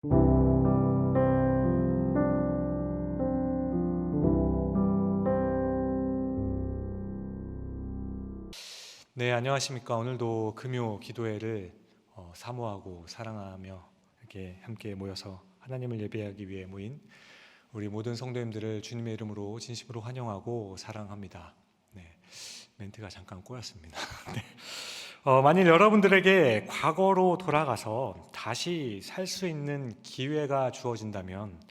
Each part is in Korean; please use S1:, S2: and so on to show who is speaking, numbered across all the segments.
S1: 네, 안녕하십니까. 오늘도 금요 기도회를 사모하고 사랑하며 이렇게 함께 모여서 하나님을 예배하기 위해 모인 우리 모든 성도님들을 주님의 이름으로 진심으로 환영하고 사랑합니다. 네, 멘트가 잠깐 꼬였습니다. 네. 만일 여러분들에게 과거로 돌아가서 다시 살 수 있는 기회가 주어진다면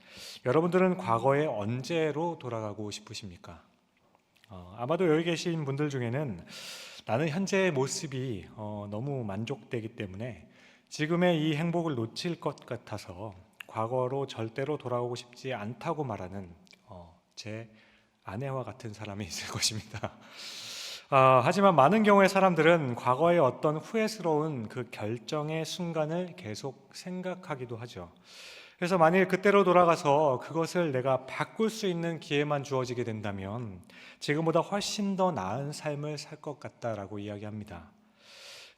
S1: 여러분들은 과거에 언제로 돌아가고 싶으십니까? 아마도 여기 계신 분들 중에는 나는 현재의 모습이 너무 만족되기 때문에 지금의 이 행복을 놓칠 것 같아서 과거로 절대로 돌아오고 싶지 않다고 말하는 제 아내와 같은 사람이 있을 것입니다. 하지만 많은 경우의 사람들은 과거의 어떤 후회스러운 그 결정의 순간을 계속 생각하기도 하죠. 그래서 만일 그때로 돌아가서 그것을 내가 바꿀 수 있는 기회만 주어지게 된다면 지금보다 훨씬 더 나은 삶을 살 것 같다라고 이야기합니다.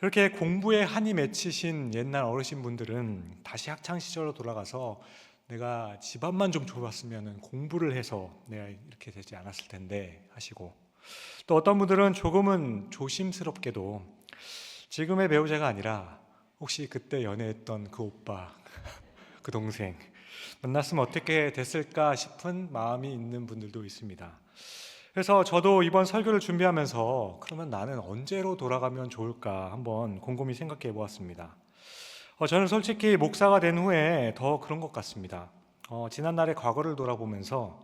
S1: 그렇게 공부에 한이 맺히신 옛날 어르신분들은 다시 학창 시절로 돌아가서 내가 집안만 좀 좋았으면 공부를 해서 내가 이렇게 되지 않았을 텐데 하시고, 또 어떤 분들은 조금은 조심스럽게도 지금의 배우자가 아니라 혹시 그때 연애했던 그 오빠, 그 동생 만났으면 어떻게 됐을까 싶은 마음이 있는 분들도 있습니다. 그래서 저도 이번 설교를 준비하면서 그러면 나는 언제로 돌아가면 좋을까 한번 곰곰이 생각해 보았습니다. 저는 솔직히 목사가 된 후에 더 그런 것 같습니다. 지난날의 과거를 돌아보면서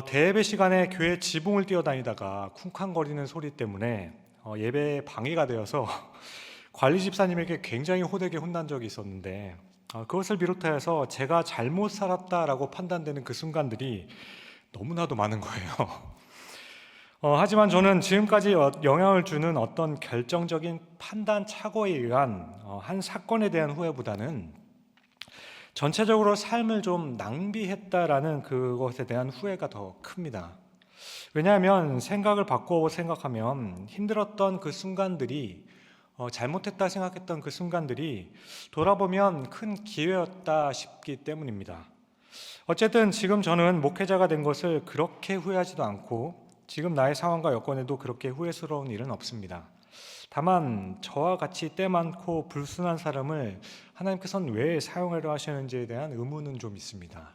S1: 대예배 시간에 교회 지붕을 뛰어다니다가 쿵쾅거리는 소리 때문에 예배에 방해가 되어서 관리 집사님에게 굉장히 호되게 혼난 적이 있었는데, 그것을 비롯하여서 제가 잘못 살았다라고 판단되는 그 순간들이 너무나도 많은 거예요. 하지만 저는 지금까지 영향을 주는 어떤 결정적인 판단 착오에 의한 한 사건에 대한 후회보다는 전체적으로 삶을 좀 낭비했다라는 그것에 대한 후회가 더 큽니다. 왜냐하면 생각을 바꾸어 생각하면 힘들었던 그 순간들이, 잘못했다 생각했던 그 순간들이 돌아보면 큰 기회였다 싶기 때문입니다. 어쨌든 지금 저는 목회자가 된 것을 그렇게 후회하지도 않고 지금 나의 상황과 여건에도 그렇게 후회스러운 일은 없습니다. 다만 저와 같이 때 많고 불순한 사람을 하나님께서는 왜 사용하려 하시는지에 대한 의문은 좀 있습니다.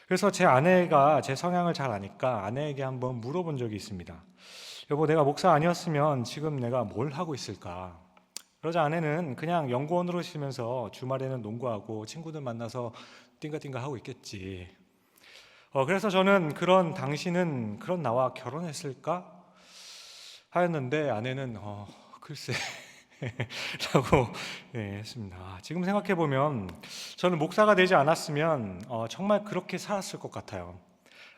S1: 그래서 제 아내가 제 성향을 잘 아니까 아내에게 한번 물어본 적이 있습니다. 여보, 내가 목사 아니었으면 지금 내가 뭘 하고 있을까? 그러자 아내는 그냥 연구원으로 쉬면서 주말에는 농구하고 친구들 만나서 띵가띵가 하고 있겠지. 그래서 저는 당신은 그런 나와 결혼했을까? 하였는데 아내는 글쎄 라고 했습니다. 지금 생각해보면 저는 목사가 되지 않았으면 정말 그렇게 살았을 것 같아요.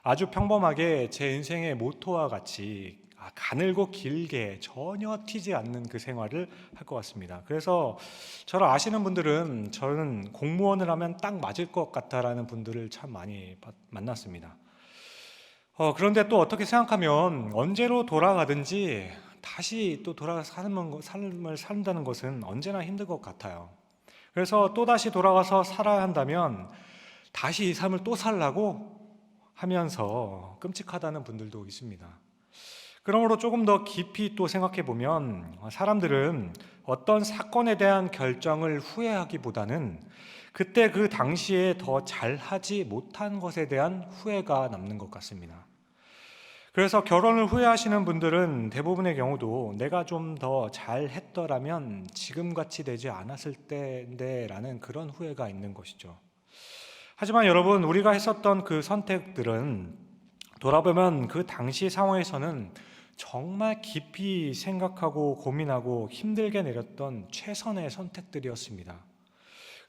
S1: 아주 평범하게 제 인생의 모토와 같이 가늘고 길게 전혀 튀지 않는 그 생활을 할 것 같습니다. 그래서 저를 아시는 분들은 저는 공무원을 하면 딱 맞을 것 같다라는 분들을 참 많이 만났습니다. 그런데 또 어떻게 생각하면 언제로 돌아가든지 다시 또 돌아가서 삶을 산다는 것은 언제나 힘들 것 같아요. 그래서 또 다시 돌아가서 살아야 한다면 다시 이 삶을 또 살라고 하면서 끔찍하다는 분들도 있습니다. 그러므로 조금 더 깊이 또 생각해 보면 사람들은 어떤 사건에 대한 결정을 후회하기보다는 그때 그 당시에 더 잘하지 못한 것에 대한 후회가 남는 것 같습니다. 그래서 결혼을 후회하시는 분들은 대부분의 경우도 내가 좀 더 잘했더라면 지금같이 되지 않았을 텐데 라는 그런 후회가 있는 것이죠. 하지만 여러분, 우리가 했었던 그 선택들은 돌아보면 그 당시 상황에서는 정말 깊이 생각하고 고민하고 힘들게 내렸던 최선의 선택들이었습니다.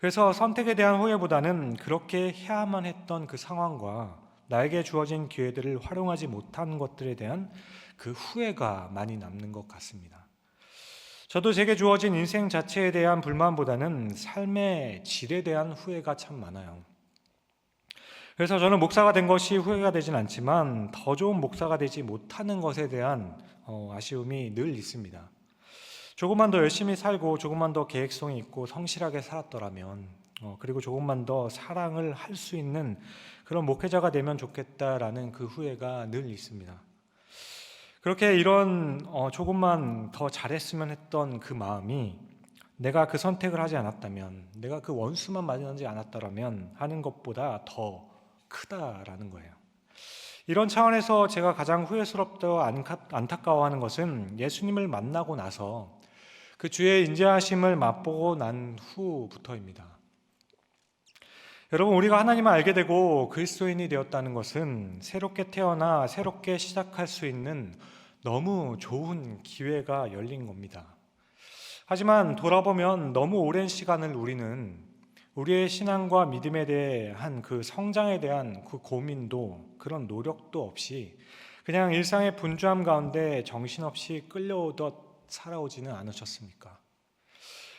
S1: 그래서 선택에 대한 후회보다는 그렇게 해야만 했던 그 상황과 나에게 주어진 기회들을 활용하지 못한 것들에 대한 그 후회가 많이 남는 것 같습니다. 저도 제게 주어진 인생 자체에 대한 불만보다는 삶의 질에 대한 후회가 참 많아요. 그래서 저는 목사가 된 것이 후회가 되진 않지만 더 좋은 목사가 되지 못하는 것에 대한 아쉬움이 늘 있습니다. 조금만 더 열심히 살고 조금만 더 계획성이 있고 성실하게 살았더라면 그리고 조금만 더 사랑을 할 수 있는 그런 목회자가 되면 좋겠다라는 그 후회가 늘 있습니다. 그렇게 이런 조금만 더 잘했으면 했던 그 마음이 내가 그 선택을 하지 않았다면, 내가 그 원수만 만나지 않았더라면 하는 것보다 더 크다라는 거예요. 이런 차원에서 제가 가장 후회스럽고 안타까워하는 것은 예수님을 만나고 나서 그 주의 인자하심을 맛보고 난 후부터입니다. 여러분, 우리가 하나님을 알게 되고 그리스도인이 되었다는 것은 새롭게 태어나 새롭게 시작할 수 있는 너무 좋은 기회가 열린 겁니다. 하지만 돌아보면 너무 오랜 시간을 우리는 우리의 신앙과 믿음에 대한 그 성장에 대한 그 고민도 그런 노력도 없이 그냥 일상의 분주함 가운데 정신없이 끌려오듯 살아오지는 않으셨습니까?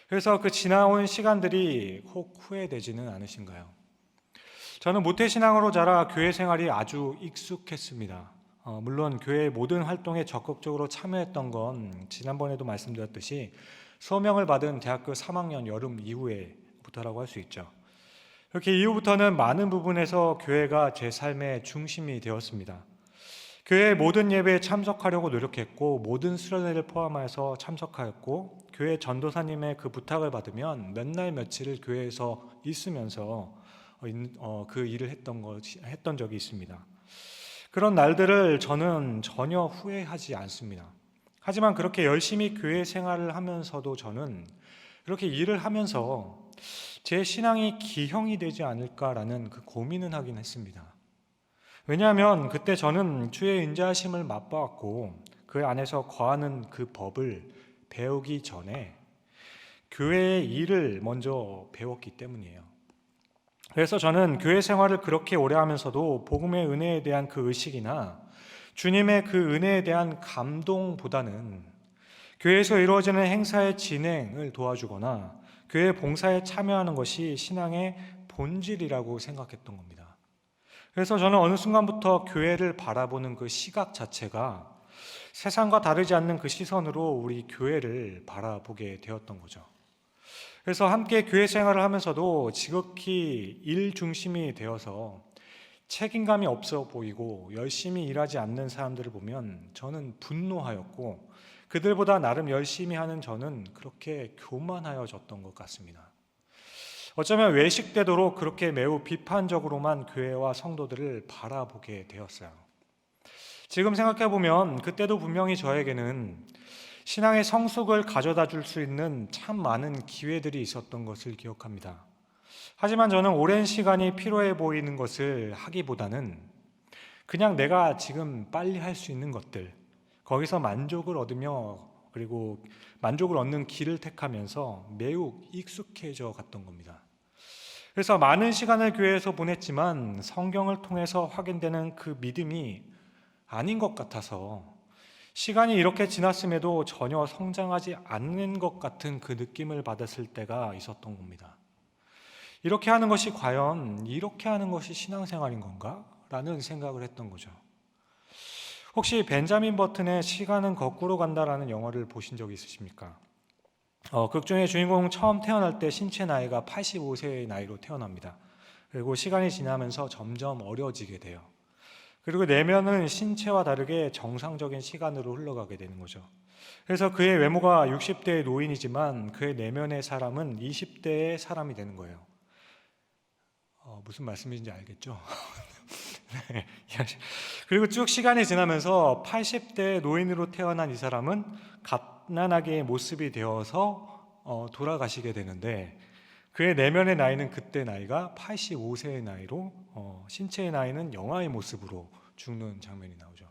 S1: 그래서 그 지나온 시간들이 혹 후회되지는 않으신가요? 저는 모태신앙으로 자라 교회 생활이 아주 익숙했습니다. 물론 교회의 모든 활동에 적극적으로 참여했던 건 지난번에도 말씀드렸듯이 소명을 받은 대학교 3학년 여름 이후에부터라고 할 수 있죠. 이렇게 이후부터는 많은 부분에서 교회가 제 삶의 중심이 되었습니다. 교회의 모든 예배에 참석하려고 노력했고 모든 수련회를 포함해서 참석하였고 교회 전도사님의 그 부탁을 받으면 몇 날 며칠을 교회에서 있으면서 그 일을 했던 적이 있습니다. 그런 날들을 저는 전혀 후회하지 않습니다. 하지만 그렇게 열심히 교회 생활을 하면서도 저는 이렇게 일을 하면서 제 신앙이 기형이 되지 않을까라는 그 고민은 하긴 했습니다. 왜냐하면 그때 저는 주의 인자하심을 맛보았고 그 안에서 거하는 그 법을 배우기 전에 교회의 일을 먼저 배웠기 때문이에요. 그래서 저는 교회 생활을 그렇게 오래 하면서도 복음의 은혜에 대한 그 의식이나 주님의 그 은혜에 대한 감동보다는 교회에서 이루어지는 행사의 진행을 도와주거나 교회 봉사에 참여하는 것이 신앙의 본질이라고 생각했던 겁니다. 그래서 저는 어느 순간부터 교회를 바라보는 그 시각 자체가 세상과 다르지 않는 그 시선으로 우리 교회를 바라보게 되었던 거죠. 그래서 함께 교회 생활을 하면서도 지극히 일 중심이 되어서 책임감이 없어 보이고 열심히 일하지 않는 사람들을 보면 저는 분노하였고 그들보다 나름 열심히 하는 저는 그렇게 교만하여졌던 것 같습니다. 어쩌면 외식되도록 그렇게 매우 비판적으로만 교회와 성도들을 바라보게 되었어요. 지금 생각해보면 그때도 분명히 저에게는 신앙의 성숙을 가져다 줄 수 있는 참 많은 기회들이 있었던 것을 기억합니다. 하지만 저는 오랜 시간이 필요해 보이는 것을 하기보다는 그냥 내가 지금 빨리 할 수 있는 것들, 거기서 만족을 얻으며 그리고 만족을 얻는 길을 택하면서 매우 익숙해져 갔던 겁니다. 그래서 많은 시간을 교회에서 보냈지만 성경을 통해서 확인되는 그 믿음이 아닌 것 같아서 시간이 이렇게 지났음에도 전혀 성장하지 않는 것 같은 그 느낌을 받았을 때가 있었던 겁니다. 이렇게 하는 것이 과연 이렇게 하는 것이 신앙생활인 건가? 라는 생각을 했던 거죠. 혹시 벤자민 버튼의 시간은 거꾸로 간다라는 영화를 보신 적 있으십니까? 극 중의 주인공 처음 태어날 때 신체 나이가 85세의 나이로 태어납니다. 그리고 시간이 지나면서 점점 어려지게 돼요. 그리고 내면은 신체와 다르게 정상적인 시간으로 흘러가게 되는 거죠. 그래서 그의 외모가 60대의 노인이지만 그의 내면의 사람은 20대의 사람이 되는 거예요. 무슨 말씀인지 알겠죠? 네. 그리고 쭉 시간이 지나면서 80대의 노인으로 태어난 이 사람은 갓난아기의 모습이 되어서 돌아가시게 되는데 그의 내면의 나이는 그때 나이가 85세의 나이로 신체의 나이는 영아의 모습으로 죽는 장면이 나오죠.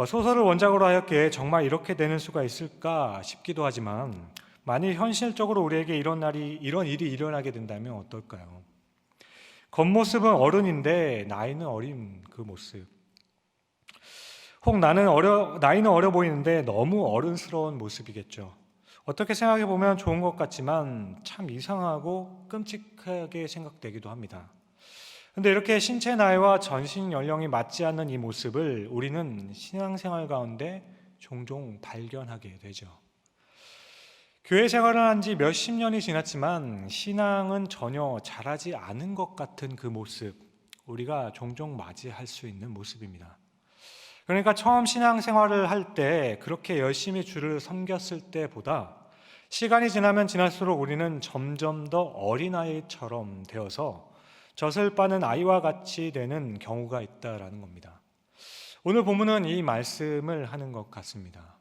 S1: 소설을 원작으로 하였기에 정말 이렇게 되는 수가 있을까 싶기도 하지만 만일 현실적으로 우리에게 이런 일이 일어나게 된다면 어떨까요? 겉모습은 어른인데 나이는 어린 그 모습. 혹 나이는 어려 보이는데 너무 어른스러운 모습이겠죠. 어떻게 생각해 보면 좋은 것 같지만 참 이상하고 끔찍하게 생각되기도 합니다. 그런데 이렇게 신체 나이와 전신 연령이 맞지 않는 이 모습을 우리는 신앙생활 가운데 종종 발견하게 되죠. 교회 생활을 한 지 몇십 년이 지났지만 신앙은 전혀 자라지 않은 것 같은 그 모습, 우리가 종종 맞이할 수 있는 모습입니다. 그러니까 처음 신앙 생활을 할 때 그렇게 열심히 주를 섬겼을 때보다 시간이 지나면 지날수록 우리는 점점 더 어린아이처럼 되어서 젖을 빠는 아이와 같이 되는 경우가 있다라는 겁니다. 오늘 본문은 이 말씀을 하는 것 같습니다.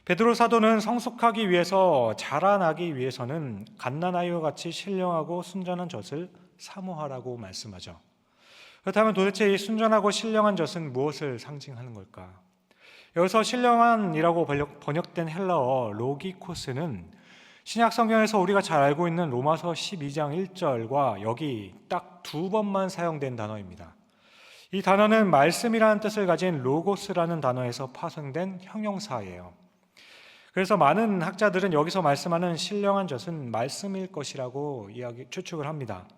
S1: 베드로 사도는 성숙하기 위해서, 자라나기 위해서는 갓난아이와 같이 신령하고 순전한 젖을 사모하라고 말씀하죠. 그렇다면 도대체 이 순전하고 신령한 젖은 무엇을 상징하는 걸까? 여기서 신령한이라고 번역된 헬라어 로기코스는 신약 성경에서 우리가 잘 알고 있는 로마서 12장 1절과 여기 딱 두 번만 사용된 단어입니다. 이 단어는 말씀이라는 뜻을 가진 로고스라는 단어에서 파생된 형용사예요. 그래서 많은 학자들은 여기서 말씀하는 신령한 젖은 말씀일 것이라고 추측을 합니다.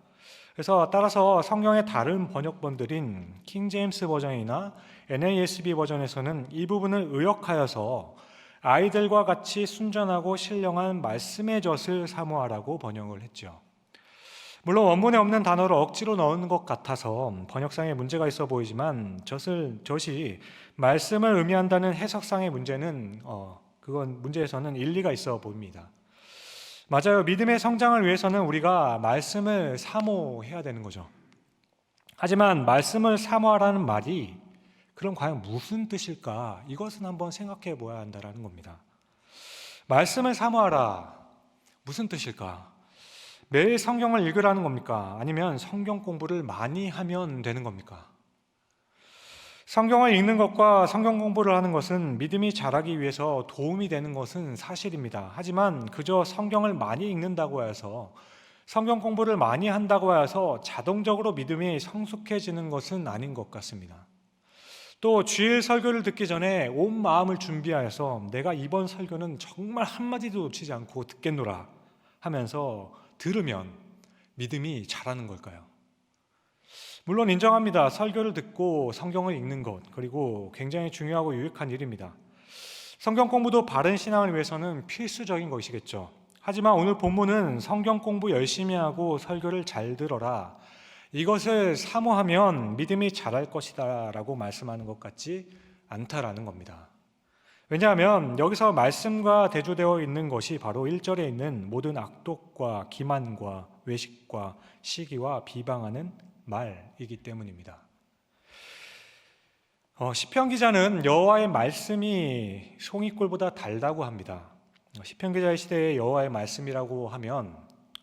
S1: 그래서 따라서 성경의 다른 번역본들인 킹 제임스 버전이나 NASB 버전에서는 이 부분을 의역하여서 아이들과 같이 순전하고 신령한 말씀의 젖을 사모하라고 번역을 했죠. 물론 원문에 없는 단어를 억지로 넣은 것 같아서 번역상에 문제가 있어 보이지만 젖이 말씀을 의미한다는 해석상의 문제는 그건 문제에서는 일리가 있어 보입니다. 맞아요. 믿음의 성장을 위해서는 우리가 말씀을 사모해야 되는 거죠. 하지만 말씀을 사모하라는 말이 그럼 과연 무슨 뜻일까? 이것은 한번 생각해 보아야 한다는 겁니다. 말씀을 사모하라. 무슨 뜻일까? 매일 성경을 읽으라는 겁니까? 아니면 성경 공부를 많이 하면 되는 겁니까? 성경을 읽는 것과 성경 공부를 하는 것은 믿음이 자라기 위해서 도움이 되는 것은 사실입니다. 하지만 그저 성경을 많이 읽는다고 해서, 성경 공부를 많이 한다고 해서 자동적으로 믿음이 성숙해지는 것은 아닌 것 같습니다. 또 주일 설교를 듣기 전에 온 마음을 준비하여서 내가 이번 설교는 정말 한마디도 놓치지 않고 듣겠노라 하면서 들으면 믿음이 자라는 걸까요? 물론 인정합니다. 설교를 듣고 성경을 읽는 것, 그리고 굉장히 중요하고 유익한 일입니다. 성경 공부도 바른 신앙을 위해서는 필수적인 것이겠죠. 하지만 오늘 본문은 성경 공부 열심히 하고 설교를 잘 들어라, 이것을 사모하면 믿음이 자랄 것이다 라고 말씀하는 것 같지 않다라는 겁니다. 왜냐하면 여기서 말씀과 대조되어 있는 것이 바로 1절에 있는 모든 악독과 기만과 외식과 시기와 비방하는 말이기 때문입니다. 시편 기자는 여호와의 말씀이 송이꿀보다 달다고 합니다. 시편 기자의 시대에 여호와의 말씀이라고 하면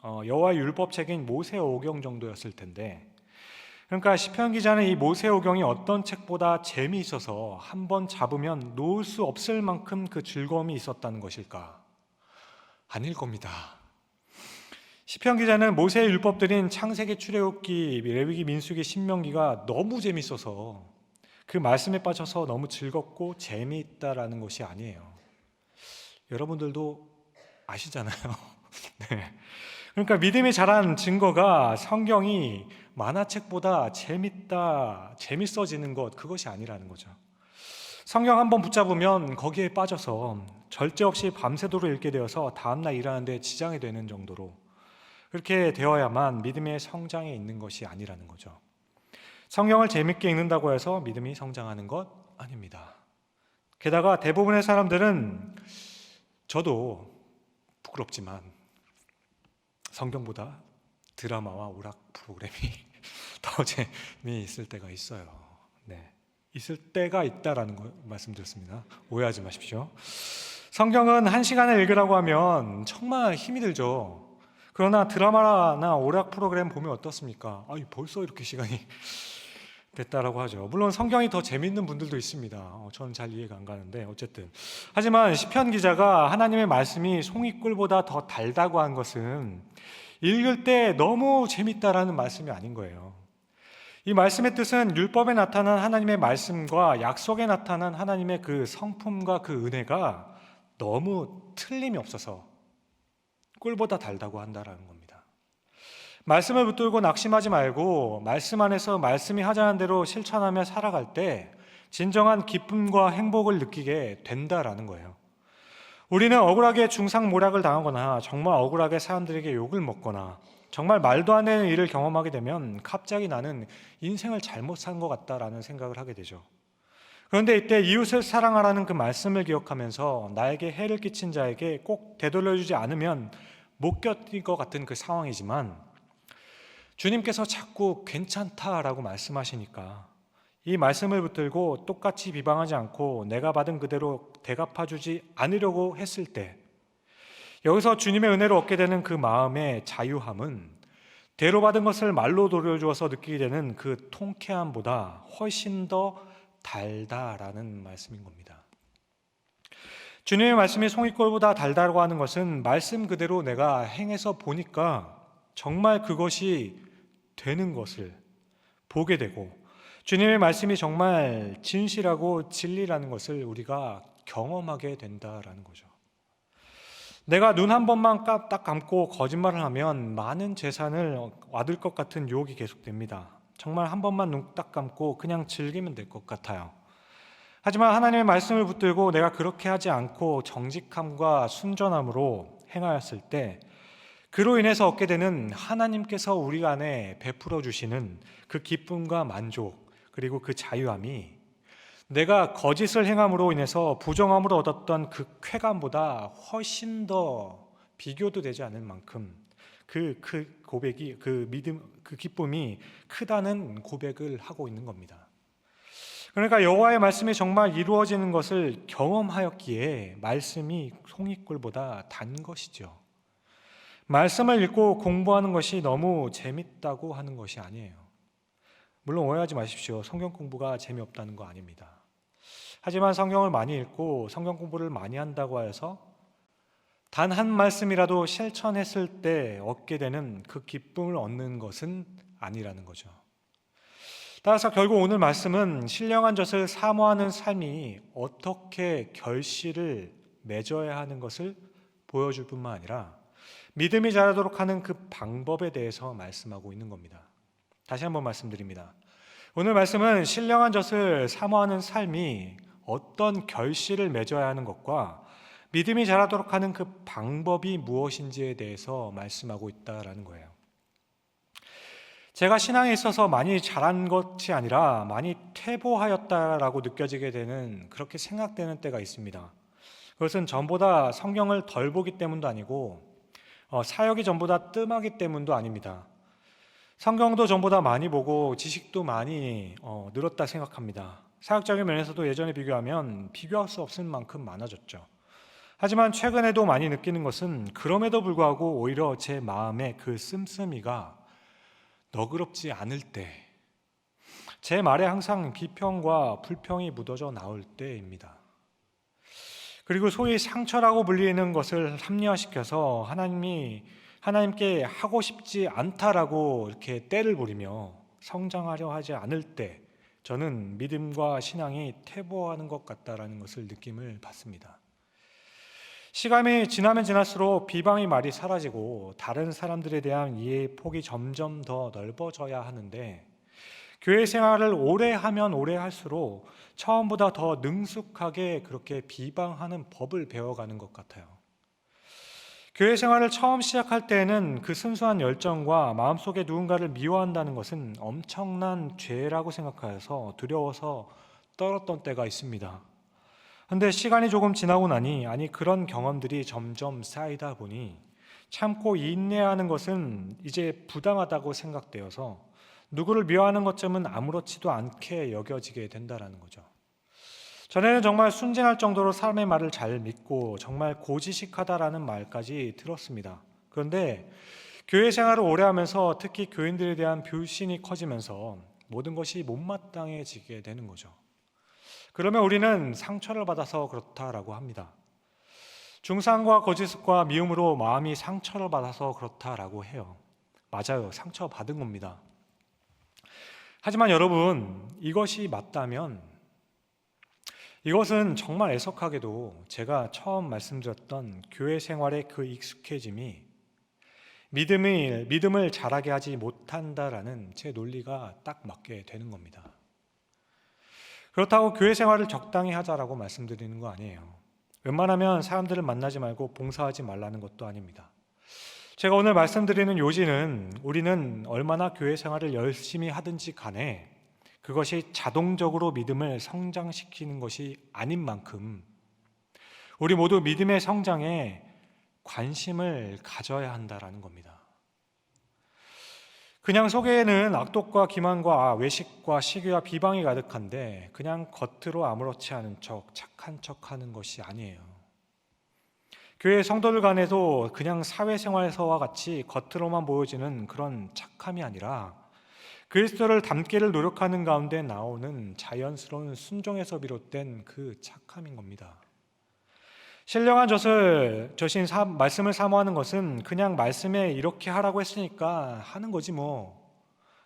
S1: 여호와의 율법책인 모세오경 정도였을 텐데, 그러니까 시편 기자는 이 모세오경이 어떤 책보다 재미있어서 한번 잡으면 놓을 수 없을 만큼 그 즐거움이 있었다는 것일까? 아닐 겁니다. 시편 기자는 모세의 율법들인 창세기, 출애굽기, 레위기, 민수기, 신명기가 너무 재미있어서 그 말씀에 빠져서 너무 즐겁고 재미있다라는 것이 아니에요. 여러분들도 아시잖아요. 네. 그러니까 믿음이 자란 증거가 성경이 만화책보다 재밌어지는 것, 그것이 아니라는 거죠. 성경 한번 붙잡으면 거기에 빠져서 절제 없이 밤새도록 읽게 되어서 다음날 일하는데 지장이 되는 정도로 그렇게 되어야만 믿음의 성장에 있는 것이 아니라는 거죠. 성경을 재밌게 읽는다고 해서 믿음이 성장하는 것 아닙니다. 게다가 대부분의 사람들은, 저도 부끄럽지만 성경보다 드라마와 오락 프로그램이 더 재미있을 때가 있어요. 네, 있을 때가 있다라는 거 말씀드렸습니다. 오해하지 마십시오. 성경은 1시간을 읽으라고 하면 정말 힘이 들죠. 그러나 드라마나 오락 프로그램 보면 어떻습니까? 벌써 이렇게 시간이 됐다라고 하죠. 물론 성경이 더 재밌는 분들도 있습니다. 저는 잘 이해가 안 가는데 어쨌든. 하지만 시편 기자가 하나님의 말씀이 송이꿀보다 더 달다고 한 것은 읽을 때 너무 재밌다라는 말씀이 아닌 거예요. 이 말씀의 뜻은 율법에 나타난 하나님의 말씀과 약속에 나타난 하나님의 그 성품과 그 은혜가 너무 틀림이 없어서 꿀보다 달다고 한다라는 겁니다. 말씀을 붙들고 낙심하지 말고 말씀 안에서 말씀이 하자는 대로 실천하며 살아갈 때 진정한 기쁨과 행복을 느끼게 된다라는 거예요. 우리는 억울하게 중상모략을 당하거나 정말 억울하게 사람들에게 욕을 먹거나 정말 말도 안 되는 일을 경험하게 되면 갑자기 나는 인생을 잘못 산 것 같다라는 생각을 하게 되죠. 그런데 이때 이웃을 사랑하라는 그 말씀을 기억하면서 나에게 해를 끼친 자에게 꼭 되돌려주지 않으면 못 견딜 것 같은 그 상황이지만 주님께서 자꾸 괜찮다라고 말씀하시니까 이 말씀을 붙들고 똑같이 비방하지 않고 내가 받은 그대로 대갚아주지 않으려고 했을 때 여기서 주님의 은혜를 얻게 되는 그 마음의 자유함은 대로 받은 것을 말로 돌려주어서 느끼게 되는 그 통쾌함보다 훨씬 더 달다라는 말씀인 겁니다. 주님의 말씀이 송이꼴보다 달다고 하는 것은 말씀 그대로 내가 행해서 보니까 정말 그것이 되는 것을 보게 되고 주님의 말씀이 정말 진실하고 진리라는 것을 우리가 경험하게 된다라는 거죠. 내가 눈 한 번만 딱 감고 거짓말을 하면 많은 재산을 얻을 것 같은 유혹이 계속됩니다. 정말 한 번만 눈 딱 감고 그냥 즐기면 될 것 같아요. 하지만 하나님의 말씀을 붙들고 내가 그렇게 하지 않고 정직함과 순전함으로 행하였을 때 그로 인해서 얻게 되는 하나님께서 우리 안에 베풀어 주시는 그 기쁨과 만족 그리고 그 자유함이 내가 거짓을 행함으로 인해서 부정함으로 얻었던 그 쾌감보다 훨씬 더 비교도 되지 않을 만큼 그 고백이 그 믿음 그 기쁨이 크다는 고백을 하고 있는 겁니다. 그러니까 여호와의 말씀이 정말 이루어지는 것을 경험하였기에 말씀이 송이꿀보다 단 것이죠. 말씀을 읽고 공부하는 것이 너무 재밌다고 하는 것이 아니에요. 물론 오해하지 마십시오. 성경 공부가 재미없다는 거 아닙니다. 하지만 성경을 많이 읽고 성경 공부를 많이 한다고 해서 단 한 말씀이라도 실천했을 때 얻게 되는 그 기쁨을 얻는 것은 아니라는 거죠. 따라서 결국 오늘 말씀은 신령한 젖을 사모하는 삶이 어떻게 결실을 맺어야 하는 것을 보여줄 뿐만 아니라 믿음이 자라도록 하는 그 방법에 대해서 말씀하고 있는 겁니다. 다시 한번 말씀드립니다. 오늘 말씀은 신령한 젖을 사모하는 삶이 어떤 결실을 맺어야 하는 것과 믿음이 자라도록 하는 그 방법이 무엇인지에 대해서 말씀하고 있다라는 거예요. 제가 신앙에 있어서 많이 자란 것이 아니라 많이 퇴보하였다라고 느껴지게 되는 그렇게 생각되는 때가 있습니다. 그것은 전보다 성경을 덜 보기 때문도 아니고 사역이 전보다 뜸하기 때문도 아닙니다. 성경도 전보다 많이 보고 지식도 많이 늘었다 생각합니다. 사역적인 면에서도 예전에 비교하면 비교할 수 없을 만큼 많아졌죠. 하지만 최근에도 많이 느끼는 것은 그럼에도 불구하고 오히려 제 마음의 그 씀씀이가 너그럽지 않을 때, 제 말에 항상 비평과 불평이 묻어져 나올 때입니다. 그리고 소위 상처라고 불리는 것을 합리화시켜서 하나님께 하고 싶지 않다라고 이렇게 떼를 부리며 성장하려 하지 않을 때 저는 믿음과 신앙이 퇴보하는 것 같다라는 것을 느낌을 받습니다. 시간이 지나면 지날수록 비방의 말이 사라지고 다른 사람들에 대한 이해의 폭이 점점 더 넓어져야 하는데 교회 생활을 오래 하면 오래 할수록 처음보다 더 능숙하게 그렇게 비방하는 법을 배워가는 것 같아요. 교회 생활을 처음 시작할 때에는 그 순수한 열정과 마음속에 누군가를 미워한다는 것은 엄청난 죄라고 생각하여서 두려워서 떨었던 때가 있습니다. 그런데 시간이 조금 지나고 나니 그런 경험들이 점점 쌓이다 보니 참고 인내하는 것은 이제 부당하다고 생각되어서 누구를 미워하는 것쯤은 아무렇지도 않게 여겨지게 된다는 거죠. 전에는 정말 순진할 정도로 사람의 말을 잘 믿고 정말 고지식하다라는 말까지 들었습니다. 그런데 교회 생활을 오래 하면서 특히 교인들에 대한 불신이 커지면서 모든 것이 못마땅해지게 되는 거죠. 그러면 우리는 상처를 받아서 그렇다라고 합니다. 중상과 거짓과 미움으로 마음이 상처를 받아서 그렇다라고 해요. 맞아요. 상처받은 겁니다. 하지만 여러분, 이것이 맞다면 이것은 정말 애석하게도 제가 처음 말씀드렸던 교회 생활의 그 익숙해짐이 믿음을 자라게 하지 못한다라는 제 논리가 딱 맞게 되는 겁니다. 그렇다고 교회 생활을 적당히 하자라고 말씀드리는 거 아니에요. 웬만하면 사람들을 만나지 말고 봉사하지 말라는 것도 아닙니다. 제가 오늘 말씀드리는 요지는 우리는 얼마나 교회 생활을 열심히 하든지 간에 그것이 자동적으로 믿음을 성장시키는 것이 아닌 만큼 우리 모두 믿음의 성장에 관심을 가져야 한다라는 겁니다. 그냥 속에는 악독과 기만과 외식과 시기와 비방이 가득한데 그냥 겉으로 아무렇지 않은 척, 착한 척 하는 것이 아니에요. 교회 성도들 간에도 그냥 사회생활에서와 같이 겉으로만 보여지는 그런 착함이 아니라 그리스도를 닮기를 노력하는 가운데 나오는 자연스러운 순종에서 비롯된 그 착함인 겁니다. 신령한 저신 말씀을 사모하는 것은 그냥 말씀에 이렇게 하라고 했으니까 하는 거지 뭐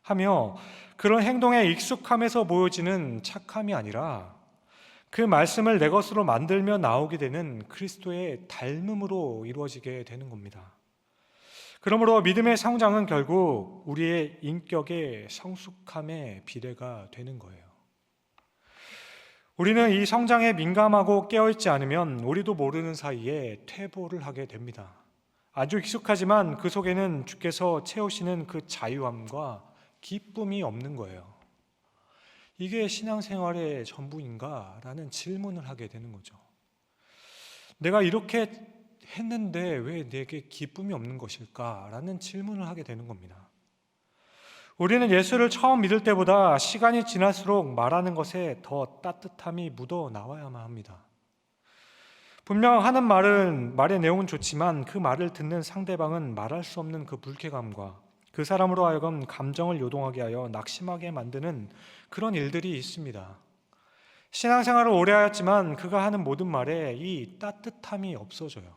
S1: 하며 그런 행동에 익숙함에서 보여지는 착함이 아니라 그 말씀을 내 것으로 만들며 나오게 되는 그리스도의 닮음으로 이루어지게 되는 겁니다. 그러므로 믿음의 성장은 결국 우리의 인격의 성숙함의 비례가 되는 거예요. 우리는 이 성장에 민감하고 깨어있지 않으면 우리도 모르는 사이에 퇴보를 하게 됩니다. 아주 익숙하지만 그 속에는 주께서 채우시는 그 자유함과 기쁨이 없는 거예요. 이게 신앙생활의 전부인가? 라는 질문을 하게 되는 거죠. 내가 이렇게 했는데 왜 내게 기쁨이 없는 것일까? 라는 질문을 하게 되는 겁니다. 우리는 예수를 처음 믿을 때보다 시간이 지날수록 말하는 것에 더 따뜻함이 묻어 나와야만 합니다. 분명 하는 말의 내용은 좋지만 그 말을 듣는 상대방은 말할 수 없는 그 불쾌감과 그 사람으로 하여금 감정을 요동하게 하여 낙심하게 만드는 그런 일들이 있습니다. 신앙생활을 오래 하였지만 그가 하는 모든 말에 이 따뜻함이 없어져요.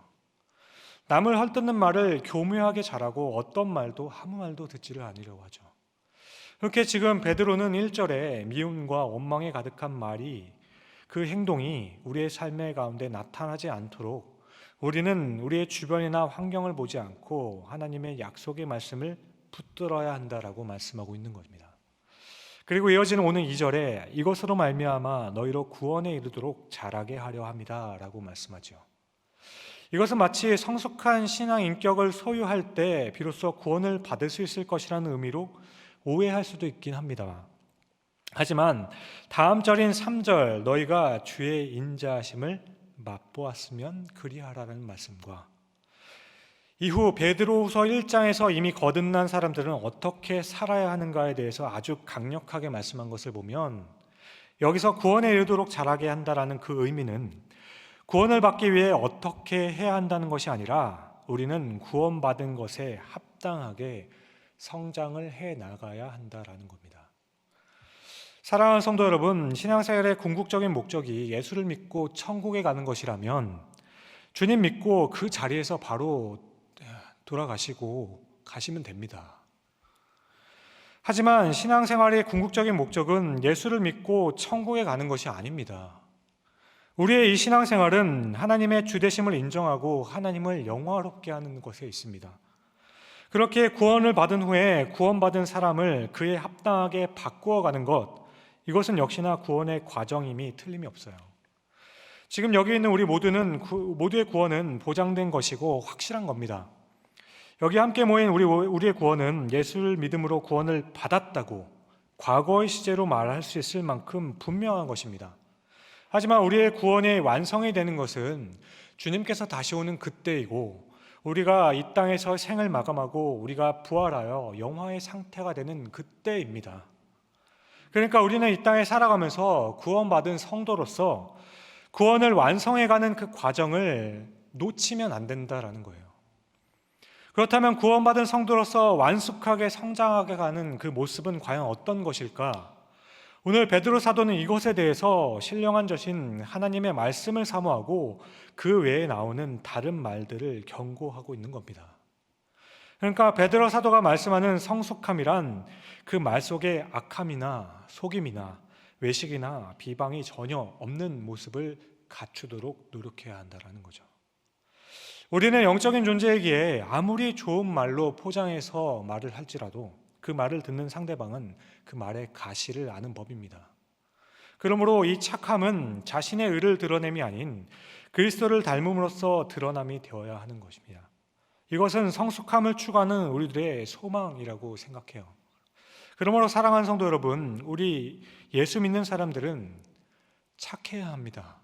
S1: 남을 헐뜯는 말을 교묘하게 잘하고 어떤 말도 아무 말도 듣지를 않으려고 하죠. 그렇게 지금 베드로는 1절에 미움과 원망에 가득한 말이 그 행동이 우리의 삶의 가운데 나타나지 않도록 우리는 우리의 주변이나 환경을 보지 않고 하나님의 약속의 말씀을 붙들어야 한다라고 말씀하고 있는 겁니다. 그리고 이어지는 오늘 2절에 이것으로 말미암아 너희로 구원에 이르도록 자라게 하려 함이다라고 말씀하죠. 이것은 마치 성숙한 신앙 인격을 소유할 때 비로소 구원을 받을 수 있을 것이라는 의미로 오해할 수도 있긴 합니다. 하지만 다음 절인 3절 너희가 주의 인자하심을 맛보았으면 그리하라는 말씀과 이후 베드로후서 1장에서 이미 거듭난 사람들은 어떻게 살아야 하는가에 대해서 아주 강력하게 말씀한 것을 보면 여기서 구원에 이르도록 자라게 한다라는 그 의미는 구원을 받기 위해 어떻게 해야 한다는 것이 아니라 우리는 구원받은 것에 합당하게 성장을 해 나가야 한다라는 겁니다. 사랑하는 성도 여러분, 신앙생활의 궁극적인 목적이 예수를 믿고 천국에 가는 것이라면 주님 믿고 그 자리에서 바로 돌아가시고 가시면 됩니다. 하지만 신앙생활의 궁극적인 목적은 예수를 믿고 천국에 가는 것이 아닙니다. 우리의 이 신앙생활은 하나님의 주되심을 인정하고 하나님을 영화롭게 하는 것에 있습니다. 그렇게 구원을 받은 후에 구원받은 사람을 그에 합당하게 바꾸어가는 것, 이것은 역시나 구원의 과정임이 틀림이 없어요. 지금 여기 있는 우리 모두의 구원은 보장된 것이고 확실한 겁니다. 여기 함께 모인 우리의 구원은 예수를 믿음으로 구원을 받았다고 과거의 시제로 말할 수 있을 만큼 분명한 것입니다. 하지만 우리의 구원이 완성이 되는 것은 주님께서 다시 오는 그때이고 우리가 이 땅에서 생을 마감하고 우리가 부활하여 영화의 상태가 되는 그때입니다. 그러니까 우리는 이 땅에 살아가면서 구원받은 성도로서 구원을 완성해가는 그 과정을 놓치면 안 된다라는 거예요. 그렇다면 구원받은 성도로서 완숙하게 성장하게 가는 그 모습은 과연 어떤 것일까? 오늘 베드로 사도는 이것에 대해서 신령한 저신 하나님의 말씀을 사모하고 그 외에 나오는 다른 말들을 경고하고 있는 겁니다. 그러니까 베드로 사도가 말씀하는 성숙함이란 그 말 속에 악함이나 속임이나 외식이나 비방이 전혀 없는 모습을 갖추도록 노력해야 한다는 거죠. 우리는 영적인 존재이기에 아무리 좋은 말로 포장해서 말을 할지라도 그 말을 듣는 상대방은 그 말의 가시를 아는 법입니다. 그러므로 이 착함은 자신의 의를 드러냄이 아닌 그리스도를 닮음으로써 드러남이 되어야 하는 것입니다. 이것은 성숙함을 추구하는 우리들의 소망이라고 생각해요. 그러므로 사랑하는 성도 여러분, 우리 예수 믿는 사람들은 착해야 합니다.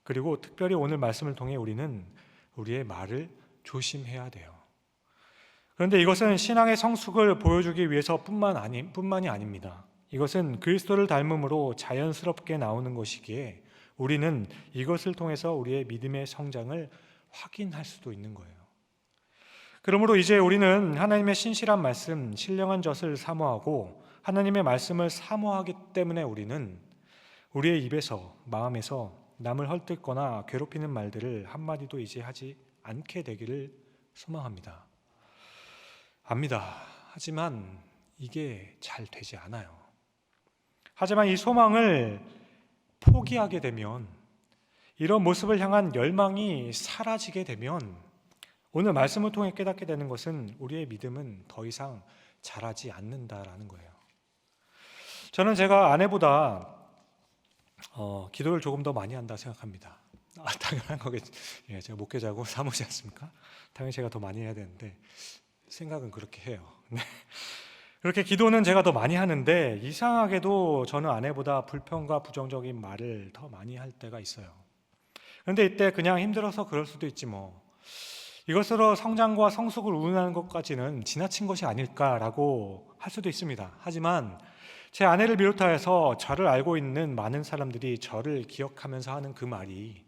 S1: 그리고 특별히 오늘 말씀을 통해 우리는 우리의 말을 조심해야 돼요. 그런데 이것은 신앙의 성숙을 보여주기 위해서뿐만이 아닙니다. 이것은 그리스도를 닮음으로 자연스럽게 나오는 것이기에 우리는 이것을 통해서 우리의 믿음의 성장을 확인할 수도 있는 거예요. 그러므로 이제 우리는 하나님의 신실한 말씀, 신령한 젖을 사모하고 하나님의 말씀을 사모하기 때문에 우리는 우리의 입에서, 마음에서 남을 헐뜯거나 괴롭히는 말들을 한마디도 이제 하지 않게 되기를 소망합니다. 압니다. 하지만 이게 잘 되지 않아요. 하지만 이 소망을 포기하게 되면, 이런 모습을 향한 열망이 사라지게 되면 오늘 말씀을 통해 깨닫게 되는 것은 우리의 믿음은 더 이상 자라지 않는다라는 거예요. 저는 제가 아내보다 기도를 조금 더 많이 한다 생각합니다. 당연한 거겠죠. 예, 제가 목회자고 사모지 않습니까? 당연히 제가 더 많이 해야 되는데 생각은 그렇게 해요. 네. 그렇게 기도는 제가 더 많이 하는데 이상하게도 저는 아내보다 불평과 부정적인 말을 더 많이 할 때가 있어요. 그런데 이때 그냥 힘들어서 그럴 수도 있지 뭐, 이것으로 성장과 성숙을 운운하는 것까지는 지나친 것이 아닐까라고 할 수도 있습니다. 하지만 제 아내를 비롯하여서 저를 알고 있는 많은 사람들이 저를 기억하면서 하는 그 말이,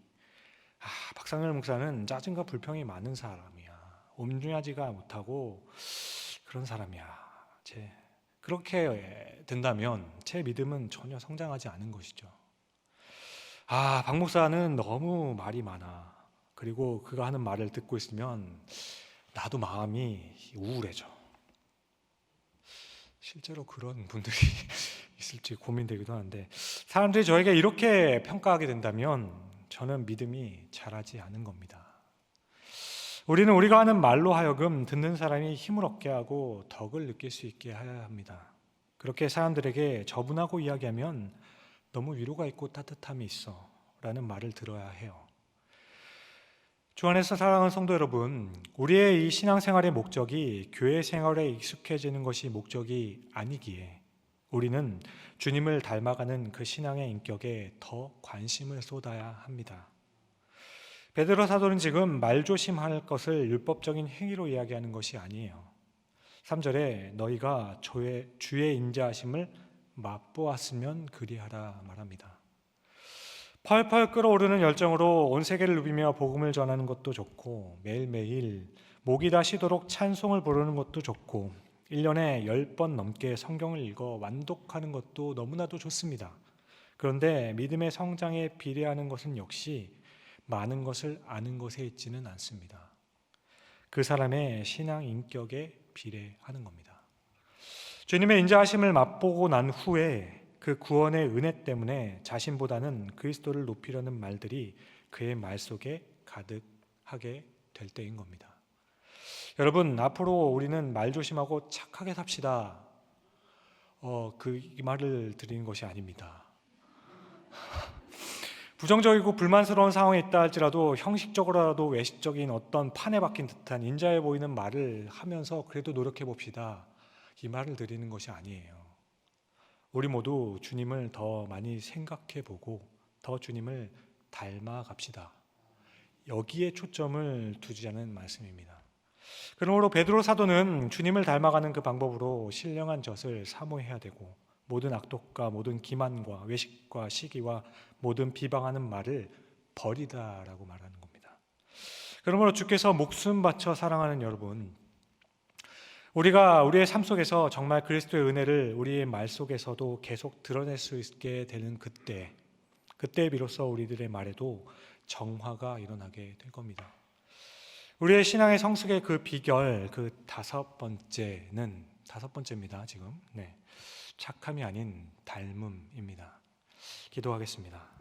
S1: 박상렬 목사는 짜증과 불평이 많은 사람이야, 온유하지가 못하고 그런 사람이야. 그렇게 된다면 제 믿음은 전혀 성장하지 않은 것이죠. 박 목사는 너무 말이 많아. 그리고 그가 하는 말을 듣고 있으면 나도 마음이 우울해져. 실제로 그런 분들이 있을지 고민되기도 하는데, 사람들이 저에게 이렇게 평가하게 된다면 저는 믿음이 자라지 않은 겁니다. 우리는 우리가 하는 말로 하여금 듣는 사람이 힘을 얻게 하고 덕을 느낄 수 있게 해야 합니다. 그렇게 사람들에게 저분하고 이야기하면 너무 위로가 있고 따뜻함이 있어 라는 말을 들어야 해요. 주 안에서 사랑하는 성도 여러분, 우리의 이 신앙생활의 목적이 교회 생활에 익숙해지는 것이 목적이 아니기에 우리는 주님을 닮아가는 그 신앙의 인격에 더 관심을 쏟아야 합니다. 베드로 사도는 지금 말조심할 것을 율법적인 행위로 이야기하는 것이 아니에요. 3절에 너희가 주의 인자하심을 맛보았으면 그리하라 말합니다. 펄펄 끓어오르는 열정으로 온 세계를 누비며 복음을 전하는 것도 좋고, 매일매일 목이 다 쉬도록 찬송을 부르는 것도 좋고, 1년에 10번 넘게 성경을 읽어 완독하는 것도 너무나도 좋습니다. 그런데 믿음의 성장에 비례하는 것은 역시 많은 것을 아는 것에 있지는 않습니다. 그 사람의 신앙 인격에 비례하는 겁니다. 주님의 인자하심을 맛보고 난 후에 그 구원의 은혜 때문에 자신보다는 그리스도를 높이려는 말들이 그의 말 속에 가득하게 될 때인 겁니다. 여러분, 앞으로 우리는 말 조심하고 착하게 삽시다. 이 말을 드리는 것이 아닙니다. 부정적이고 불만스러운 상황에 있다 할지라도 형식적으로라도 외식적인 어떤 판에 박힌 듯한 인자해 보이는 말을 하면서 그래도 노력해 봅시다, 이 말을 드리는 것이 아니에요. 우리 모두 주님을 더 많이 생각해 보고 더 주님을 닮아 갑시다. 여기에 초점을 두자는 말씀입니다. 그러므로 베드로 사도는 주님을 닮아가는 그 방법으로 신령한 젖을 사모해야 되고, 모든 악독과 모든 기만과 외식과 시기와 모든 비방하는 말을 버리다라고 말하는 겁니다. 그러므로 주께서 목숨 바쳐 사랑하는 여러분, 우리가 우리의 삶 속에서 정말 그리스도의 은혜를 우리의 말 속에서도 계속 드러낼 수 있게 되는 그때 비로소 우리들의 말에도 정화가 일어나게 될 겁니다. 우리의 신앙의 성숙의 그 비결, 그 다섯 번째입니다. 지금 착함이 아닌 닮음입니다. 기도하겠습니다.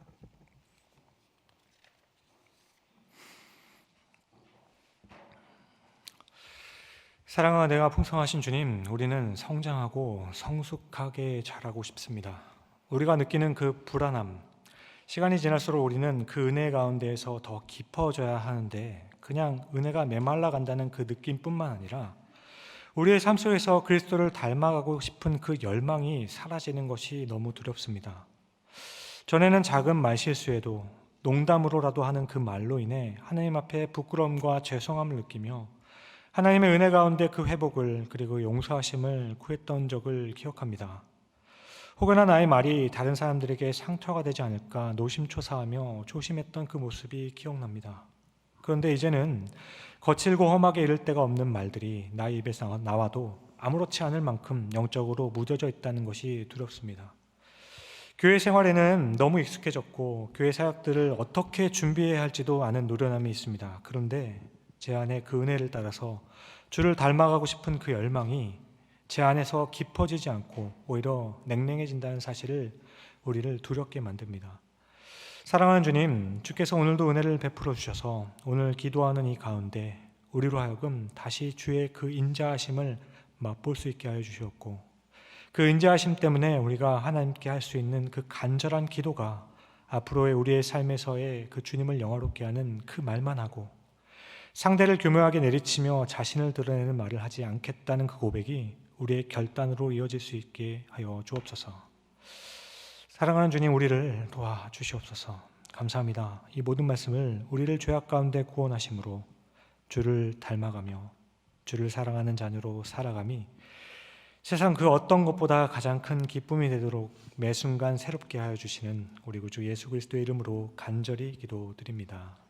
S1: 사랑과 은혜가 풍성하신 주님, 우리는 성장하고 성숙하게 자라고 싶습니다. 우리가 느끼는 그 불안함, 시간이 지날수록 우리는 그 은혜 가운데에서 더 깊어져야 하는데 그냥 은혜가 메말라 간다는 그 느낌뿐만 아니라 우리의 삶 속에서 그리스도를 닮아가고 싶은 그 열망이 사라지는 것이 너무 두렵습니다. 전에는 작은 말실수에도 농담으로라도 하는 그 말로 인해 하나님 앞에 부끄러움과 죄송함을 느끼며 하나님의 은혜 가운데 그 회복을 그리고 용서하심을 구했던 적을 기억합니다. 혹여나 나의 말이 다른 사람들에게 상처가 되지 않을까 노심초사하며 조심했던 그 모습이 기억납니다. 그런데 이제는 거칠고 험하게 이를 데가 없는 말들이 나의 입에서 나와도 아무렇지 않을 만큼 영적으로 무뎌져 있다는 것이 두렵습니다. 교회 생활에는 너무 익숙해졌고 교회 사역들을 어떻게 준비해야 할지도 아는 노련함이 있습니다. 그런데 제 안에 그 은혜를 따라서 주를 닮아가고 싶은 그 열망이 제 안에서 깊어지지 않고 오히려 냉랭해진다는 사실을 우리를 두렵게 만듭니다. 사랑하는 주님, 주께서 오늘도 은혜를 베풀어 주셔서 오늘 기도하는 이 가운데 우리로 하여금 다시 주의 그 인자하심을 맛볼 수 있게 하여 주시옵고 그 인자하심 때문에 우리가 하나님께 할 수 있는 그 간절한 기도가 앞으로의 우리의 삶에서의 그 주님을 영화롭게 하는 그 말만 하고 상대를 교묘하게 내리치며 자신을 드러내는 말을 하지 않겠다는 그 고백이 우리의 결단으로 이어질 수 있게 하여 주옵소서. 사랑하는 주님, 우리를 도와주시옵소서. 감사합니다. 이 모든 말씀을 우리를 죄악 가운데 구원하심으로 주를 닮아가며 주를 사랑하는 자녀로 살아감이 세상 그 어떤 것보다 가장 큰 기쁨이 되도록 매 순간 새롭게 하여 주시는 우리 구주 예수 그리스도의 이름으로 간절히 기도드립니다.